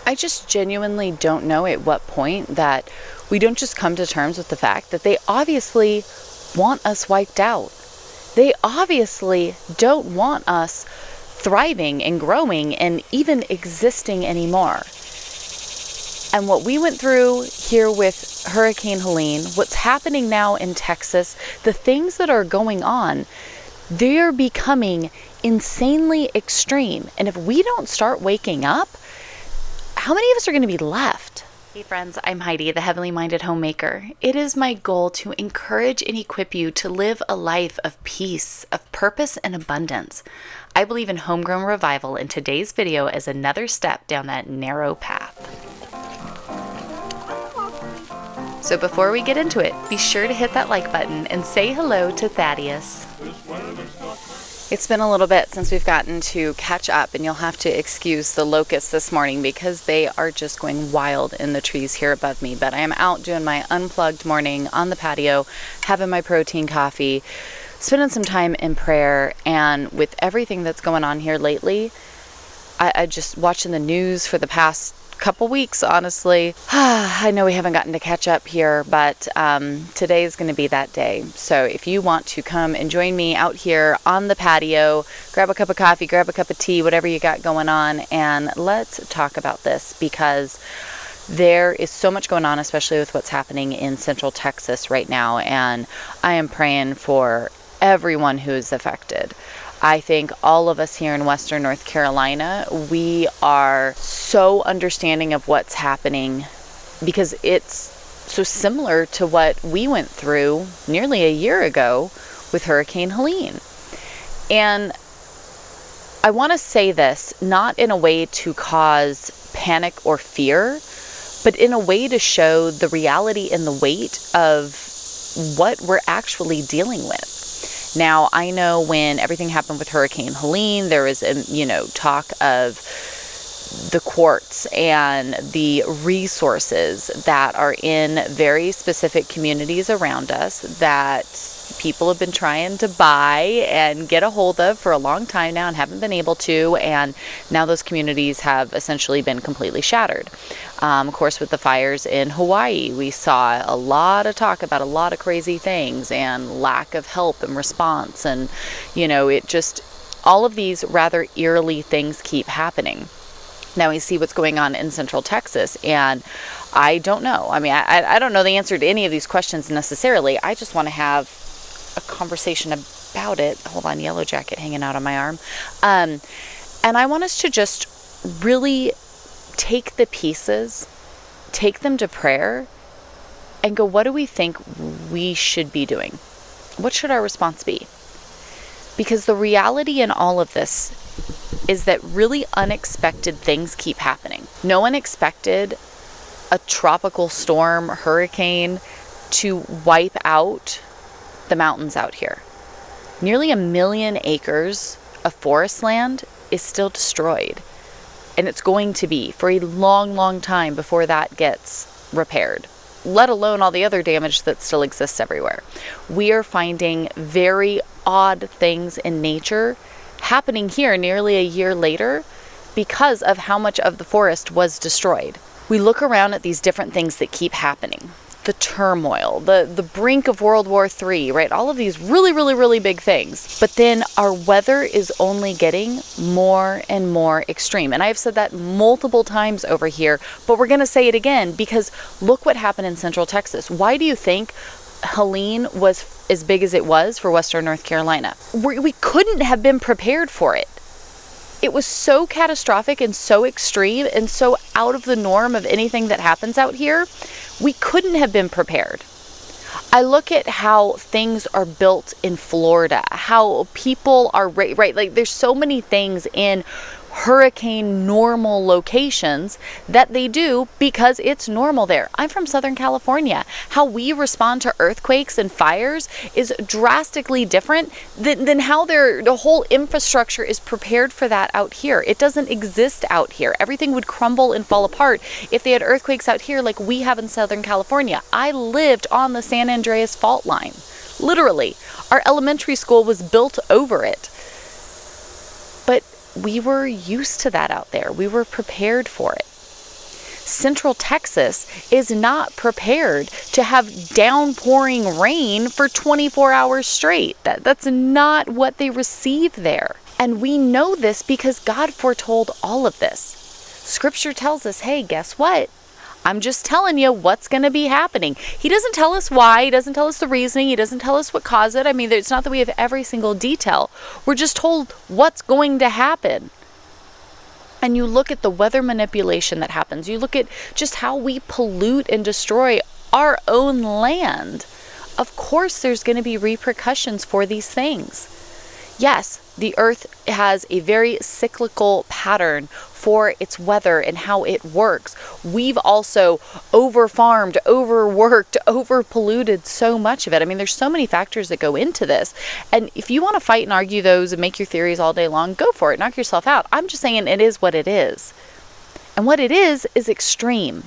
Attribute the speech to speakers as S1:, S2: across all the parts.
S1: I just genuinely don't know at what point that we don't just come to terms with the fact that they obviously want us wiped out. They obviously don't want us thriving and growing and even existing anymore. And what we went through here with Hurricane Helene, what's happening now in Texas, the things that are going on, they're becoming insanely extreme. And if we don't start waking up, how many of us are going to be left? Hey friends, I'm Heidi, the Heavenly Minded Homemaker. It is my goal to encourage and equip you to live a life of peace, of purpose, and abundance. I believe in homegrown revival, and today's video is another step down that narrow path. So before we get into it, be sure to hit that like button and say hello to Thaddeus. It's been a little bit since we've gotten to catch up, and you'll have to excuse the locusts this morning because they are just going wild in the trees here above me. But I am out doing my unplugged morning on the patio, having my protein coffee, spending some time in prayer, and with everything that's going on here lately, I just watching the news for the past couple weeks, honestly. I know we haven't gotten to catch up here, but today is going to be that day. So if you want to come and join me out here on the patio, grab a cup of coffee, grab a cup of tea, whatever you got going on, and let's talk about this, because there is so much going on, especially with what's happening in Central Texas right now, and I am praying for everyone who is affected. I think all of us here in Western North Carolina, we are so understanding of what's happening because it's so similar to what we went through nearly a year ago with Hurricane Helene. And I want to say this not in a way to cause panic or fear, but in a way to show the reality and the weight of what we're actually dealing with. Now, I know when everything happened with Hurricane Helene, there was, talk of the courts and the resources that are in very specific communities around us that people have been trying to buy and get a hold of for a long time now and haven't been able to, and now those communities have essentially been completely shattered. Of course, with the fires in Hawaii, we saw a lot of talk about a lot of crazy things and lack of help and response, and all of these rather eerily things keep happening. Now we see what's going on in Central Texas, and I don't know. I mean, I don't know the answer to any of these questions necessarily. I just want to have a conversation about it. Hold on, yellow jacket hanging out on my arm. And I want us to just really take the pieces, take them to prayer, and go, what do we think we should be doing? What should our response be? Because the reality in all of this is that really unexpected things keep happening. No one expected a tropical storm, hurricane, to wipe out the mountains out here. Nearly 1 million acres of forest land is still destroyed. And it's going to be for a long, long time before that gets repaired, let alone all the other damage that still exists everywhere. We are finding very odd things in nature happening here nearly a year later because of how much of the forest was destroyed. We look around at these different things that keep happening. The turmoil, the brink of World War III, right? All of these really, really, really big things. But then our weather is only getting more and more extreme. And I've said that multiple times over here, but we're going to say it again because look what happened in Central Texas. Why do you think Helene was as big as it was for Western North Carolina? We couldn't have been prepared for it. It was so catastrophic and so extreme and so out of the norm of anything that happens out here. We couldn't have been prepared. I look at how things are built in Florida, how people are, right? Like there's so many things in hurricane normal locations that they do because it's normal there. I'm from Southern California. How we respond to earthquakes and fires is drastically different than how the whole infrastructure is prepared for that out here. It doesn't exist out here. Everything would crumble and fall apart if they had earthquakes out here like we have in Southern California. I lived on the San Andreas fault line. Literally, our elementary school was built over it. But we were used to that out there. We were prepared for it. Central Texas is not prepared to have downpouring rain for 24 hours straight. That's not what they receive there. And we know this because God foretold all of this. Scripture tells us, hey, guess what? I'm just telling you what's going to be happening. He doesn't tell us why. He doesn't tell us the reasoning. He doesn't tell us what caused it. I mean, it's not that we have every single detail. We're just told what's going to happen. And you look at the weather manipulation that happens. You look at just how we pollute and destroy our own land. Of course, there's going to be repercussions for these things. Yes, the earth has a very cyclical pattern for its weather and how it works. We've also over-farmed, overworked, over-polluted so much of it. I mean, there's so many factors that go into this. And if you want to fight and argue those and make your theories all day long, go for it. Knock yourself out. I'm just saying it is what it is. And what it is extreme.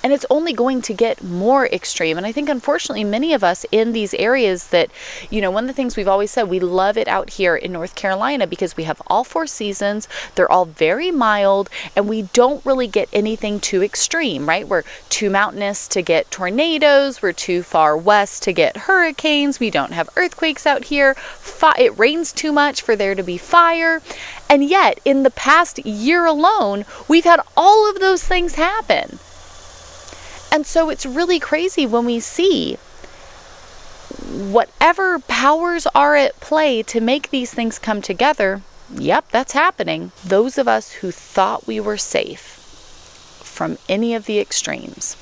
S1: And it's only going to get more extreme. And I think, unfortunately, many of us in these areas that, one of the things we've always said, we love it out here in North Carolina because we have all 4 seasons. They're all very mild, and we don't really get anything too extreme, right? We're too mountainous to get tornadoes. We're too far west to get hurricanes. We don't have earthquakes out here. It rains too much for there to be fire. And yet, in the past year alone, we've had all of those things happen. And so it's really crazy when we see whatever powers are at play to make these things come together. Yep, that's happening. Those of us who thought we were safe from any of the extremes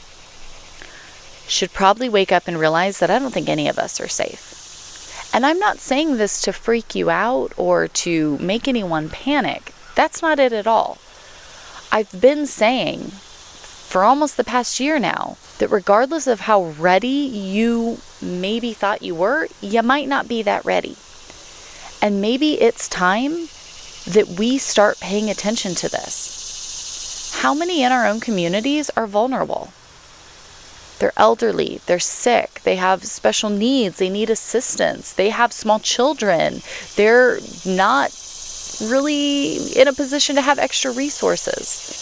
S1: should probably wake up and realize that I don't think any of us are safe. And I'm not saying this to freak you out or to make anyone panic. That's not it at all. I've been saying for almost the past year now, that regardless of how ready you maybe thought you were, you might not be that ready. And maybe it's time that we start paying attention to this. How many in our own communities are vulnerable? They're elderly, they're sick, they have special needs, they need assistance, they have small children, they're not really in a position to have extra resources.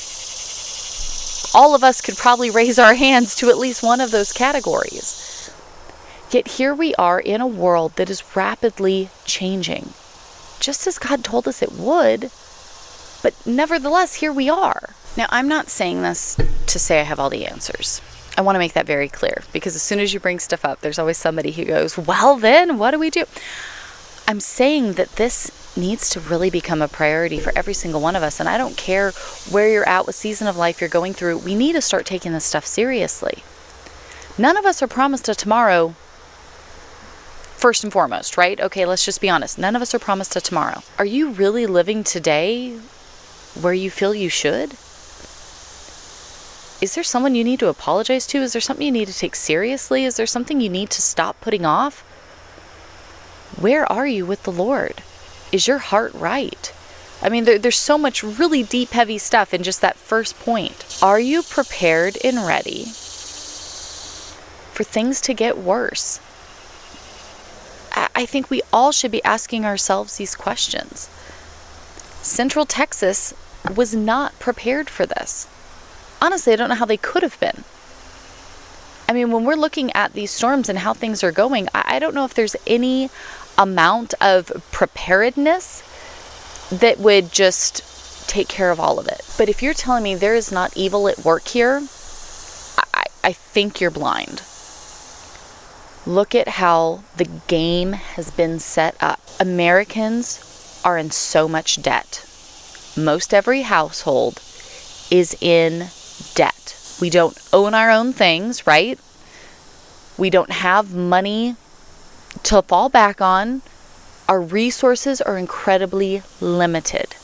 S1: All of us could probably raise our hands to at least one of those categories. Yet here we are in a world that is rapidly changing, just as God told us it would, but nevertheless, here we are. Now, I'm not saying this to say I have all the answers. I want to make that very clear, because as soon as you bring stuff up, there's always somebody who goes, well then, what do we do? I'm saying that this needs to really become a priority for every single one of us. And I don't care where you're at, what season of life you're going through. We need to start taking this stuff seriously. None of us are promised a tomorrow, first and foremost, right? Okay, let's just be honest. None of us are promised a tomorrow. Are you really living today where you feel you should? Is there someone you need to apologize to? Is there something you need to take seriously? Is there something you need to stop putting off? Where are you with the Lord? Is your heart right? I mean, there's so much really deep, heavy stuff in just that first point. Are you prepared and ready for things to get worse? I think we all should be asking ourselves these questions. Central Texas was not prepared for this. Honestly, I don't know how they could have been. I mean, when we're looking at these storms and how things are going, I don't know if there's any amount of preparedness that would just take care of all of it. But if you're telling me there is not evil at work here, I think you're blind. Look at how the game has been set up. Americans are in so much debt. Most every household is in debt. We don't own our own things, right? We don't have money to fall back on. Our resources are incredibly limited.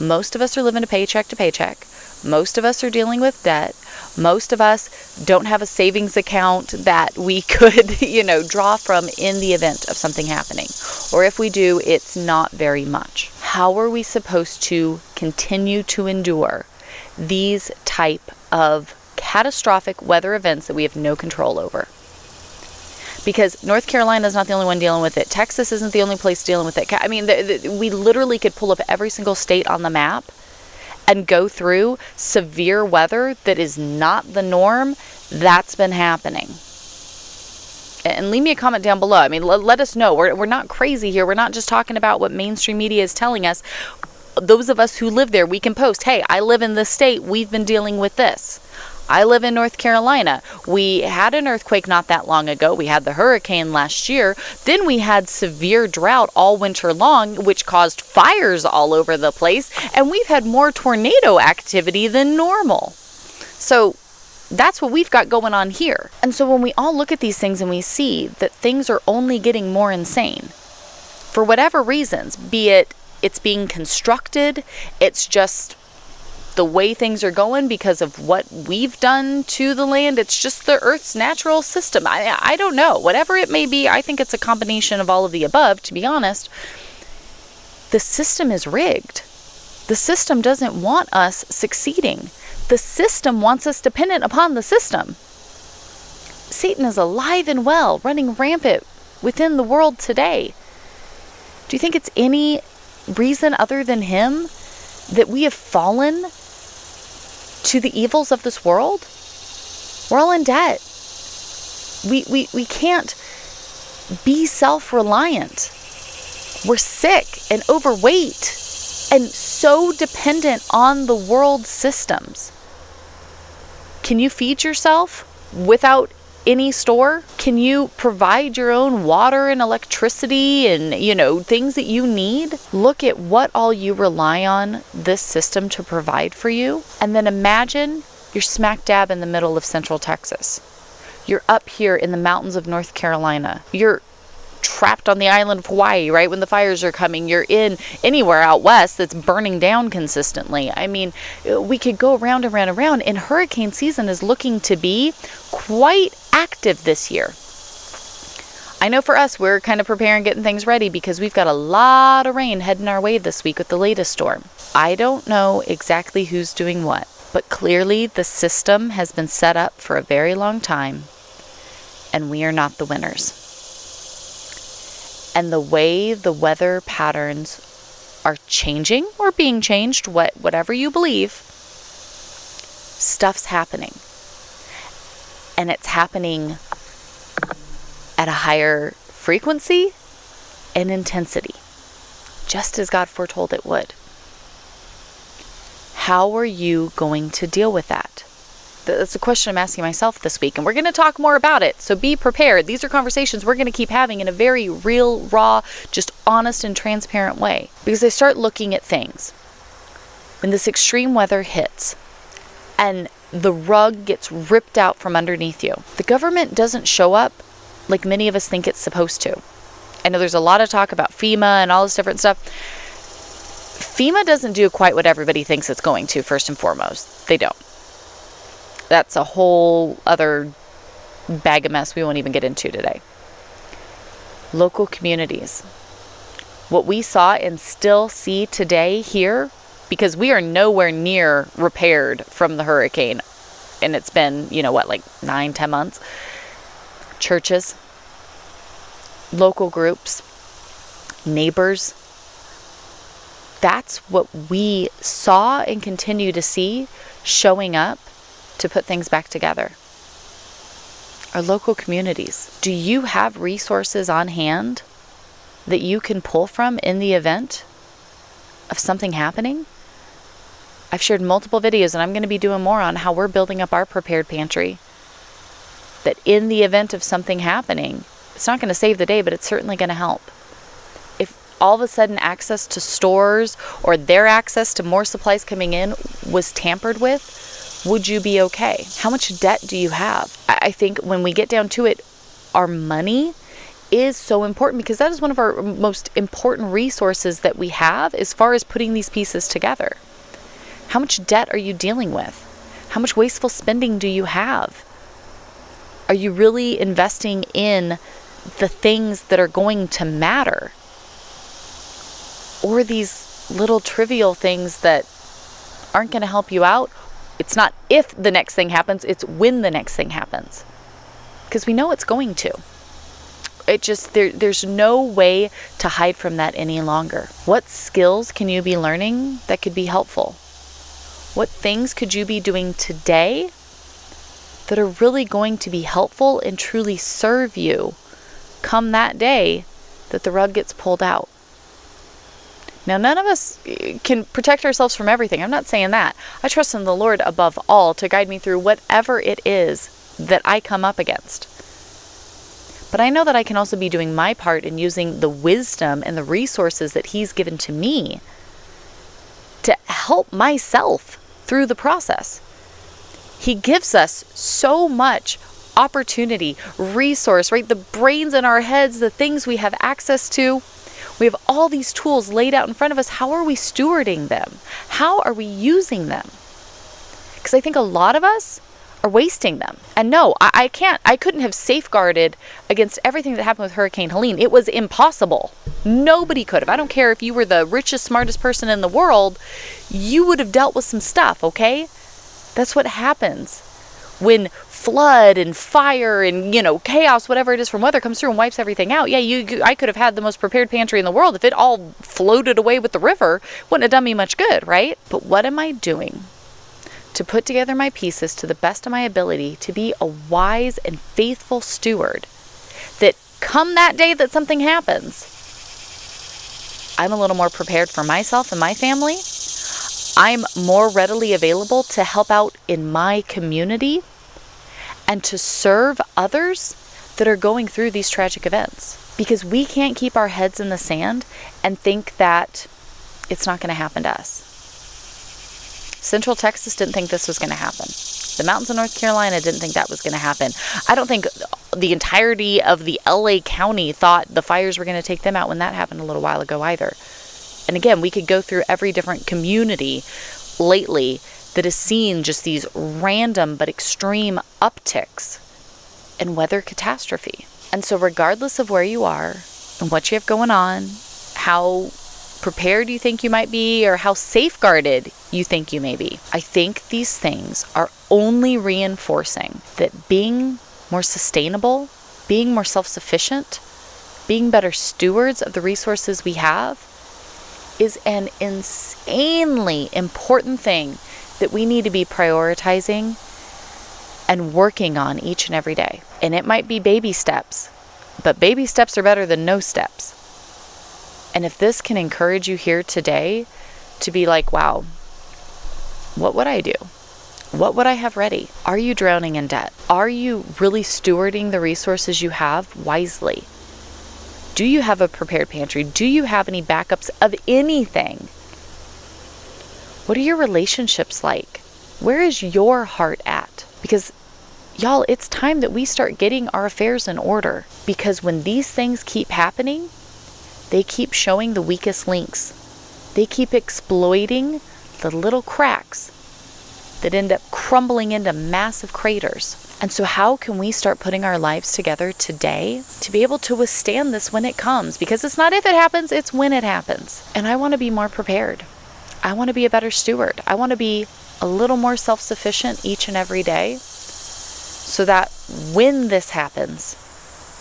S1: Most of us are living paycheck to paycheck. Most of us are dealing with debt. Most of us don't have a savings account that we could, draw from in the event of something happening. Or if we do, it's not very much. How are we supposed to continue to endure these type of catastrophic weather events that we have no control over? Because North Carolina is not the only one dealing with it. Texas isn't the only place dealing with it. I mean, we literally could pull up every single state on the map and go through severe weather that is not the norm, that's been happening. And leave me a comment down below. I mean, let us know. We're not crazy here. We're not just talking about what mainstream media is telling us. Those of us who live there, we can post, hey, I live in this state. We've been dealing with this. I live in North Carolina. We had an earthquake not that long ago. We had the hurricane last year. Then we had severe drought all winter long, which caused fires all over the place. And we've had more tornado activity than normal. So that's what we've got going on here. And so when we all look at these things and we see that things are only getting more insane, for whatever reasons, be it it's being constructed, it's just the way things are going because of what we've done to the land, it's just the Earth's natural system. I don't know. Whatever it may be, I think it's a combination of all of the above, to be honest. The system is rigged. The system doesn't want us succeeding. The system wants us dependent upon the system. Satan is alive and well, running rampant within the world today. Do you think it's any reason other than him that we have fallen to the evils of this world? We're all in debt. We can't be self-reliant. We're sick and overweight and so dependent on the world's systems. Can you feed yourself without any store? Can you provide your own water and electricity and, things that you need? Look at what all you rely on this system to provide for you. And then imagine you're smack dab in the middle of Central Texas. You're up here in the mountains of North Carolina. You're trapped on the island of Hawaii, right? When the fires are coming, you're in anywhere out west that's burning down consistently. I mean, we could go around and around, and hurricane season is looking to be quite active this year. I know for us, we're kind of preparing, getting things ready because we've got a lot of rain heading our way this week with the latest storm. I don't know exactly who's doing what, but clearly the system has been set up for a very long time, and we are not the winners. And the way the weather patterns are changing or being changed, whatever you believe, stuff's happening. And it's happening at a higher frequency and intensity, just as God foretold it would. How are you going to deal with that? That's a question I'm asking myself this week, and we're going to talk more about it. So be prepared. These are conversations we're going to keep having in a very real, raw, just honest and transparent way. Because I start looking at things. When this extreme weather hits and the rug gets ripped out from underneath you, the government doesn't show up like many of us think it's supposed to. I know there's a lot of talk about FEMA and all this different stuff. FEMA doesn't do quite what everybody thinks it's going to, first and foremost. They don't. That's a whole other bag of mess we won't even get into today. Local communities. What we saw and still see today here, because we are nowhere near repaired from the hurricane, and it's been, 9-10 months. Churches, local groups, neighbors. That's what we saw and continue to see showing up to put things back together. Our local communities. Do you have resources on hand that you can pull from in the event of something happening? I've shared multiple videos, and I'm going to be doing more on how we're building up our prepared pantry. That in the event of something happening, it's not going to save the day, but it's certainly going to help. If all of a sudden access to stores or their access to more supplies coming in was tampered with, would you be okay? How much debt do you have? I think when we get down to it, our money is so important because that is one of our most important resources that we have as far as putting these pieces together. How much debt are you dealing with? How much wasteful spending do you have? Are you really investing in the things that are going to matter? Or these little trivial things that aren't going to help you out? It's not if the next thing happens, it's when the next thing happens. Because we know it's going to. It just, there's no way to hide from that any longer. What skills can you be learning that could be helpful? What things could you be doing today that are really going to be helpful and truly serve you come that day that the rug gets pulled out? Now, none of us can protect ourselves from everything. I'm not saying that. I trust in the Lord above all to guide me through whatever it is that I come up against. But I know that I can also be doing my part in using the wisdom and the resources that He's given to me to help myself through the process. He gives us so much opportunity, resource, right? The brains in our heads, the things we have access to. We have all these tools laid out in front of us. How are we stewarding them? How are we using them? Because I think a lot of us are wasting them. And no, I couldn't have safeguarded against everything that happened with Hurricane Helene. It was impossible. Nobody could have. I don't care if you were the richest, smartest person in the world, you would have dealt with some stuff, okay? That's what happens when flood and fire and, chaos, whatever it is from weather comes through and wipes everything out. Yeah, I could have had the most prepared pantry in the world. If it all floated away with the river, wouldn't have done me much good, right? But what am I doing to put together my pieces to the best of my ability to be a wise and faithful steward that come that day that something happens, I'm a little more prepared for myself and my family. I'm more readily available to help out in my community and to serve others that are going through these tragic events. Because we can't keep our heads in the sand and think that it's not going to happen to us. Central Texas didn't think this was going to happen. The mountains of North Carolina didn't think that was going to happen. I don't think the entirety of the LA County thought the fires were going to take them out when that happened a little while ago either. And again, we could go through every different community lately that has seen just these random but extreme upticks in weather catastrophe. And so regardless of where you are and what you have going on, how prepared you think you might be or how safeguarded you think you may be, I think these things are only reinforcing that being more sustainable, being more self-sufficient, being better stewards of the resources we have is an insanely important thing that we need to be prioritizing and working on each and every day. And it might be baby steps, but baby steps are better than no steps. And if this can encourage you here today to be like, wow, what would I do? What would I have ready? Are you drowning in debt? Are you really stewarding the resources you have wisely? Do you have a prepared pantry? Do you have any backups of anything? What are your relationships like? Where is your heart at? Because, y'all, it's time that we start getting our affairs in order. Because when these things keep happening, they keep showing the weakest links. They keep exploiting the little cracks that end up crumbling into massive craters. And so how can we start putting our lives together today to be able to withstand this when it comes? Because it's not if it happens, it's when it happens. And I want to be more prepared. I want to be a better steward. I want to be a little more self-sufficient each and every day so that when this happens,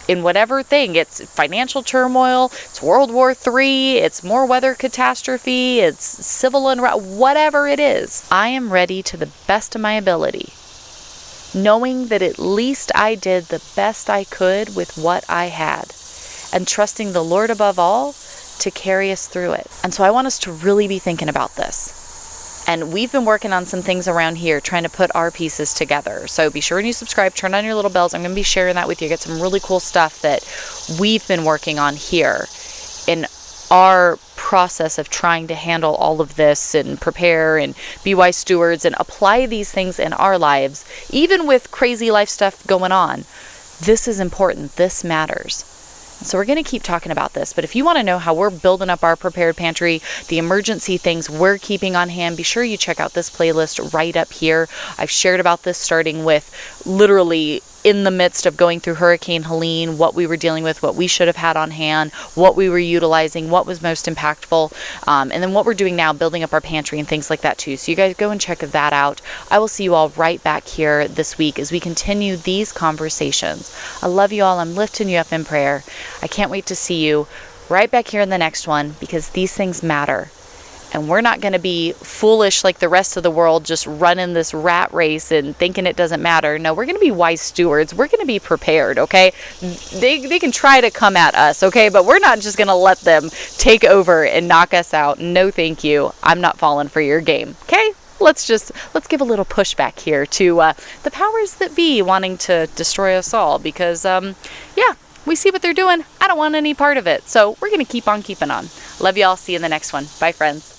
S1: in whatever thing, it's financial turmoil, it's World War III, it's more weather catastrophe, it's civil unrest, whatever it is, I am ready to the best of my ability, knowing that at least I did the best I could with what I had, and trusting the Lord above all to carry us through it. And so I want us to really be thinking about this. And we've been working on some things around here, trying to put our pieces together. So be sure when you subscribe, turn on your little bells. I'm going to be sharing that with you. Get some really cool stuff that we've been working on here in our process of trying to handle all of this and prepare and be wise stewards and apply these things in our lives, even with crazy life stuff going on. This is important. This matters. So we're going to keep talking about this, but if you want to know how we're building up our prepared pantry, the emergency things we're keeping on hand, be sure you check out this playlist right up here. I've shared about this starting with literally in the midst of going through Hurricane Helene, what we were dealing with, what we should have had on hand, what we were utilizing, what was most impactful, and then what we're doing now, building up our pantry and things like that too. So you guys go and check that out. I will see you all right back here this week as we continue these conversations. I love you all. I'm lifting you up in prayer. I can't wait to see you right back here in the next one because these things matter. And we're not going to be foolish like the rest of the world, just running this rat race and thinking it doesn't matter. No, we're going to be wise stewards. We're going to be prepared, okay? They can try to come at us, okay? But we're not just going to let them take over and knock us out. No, thank you. I'm not falling for your game, okay? Let's give a little pushback here to the powers that be wanting to destroy us all, because, yeah, we see what they're doing. I don't want any part of it. So we're going to keep on keeping on. Love y'all. See you in the next one. Bye, friends.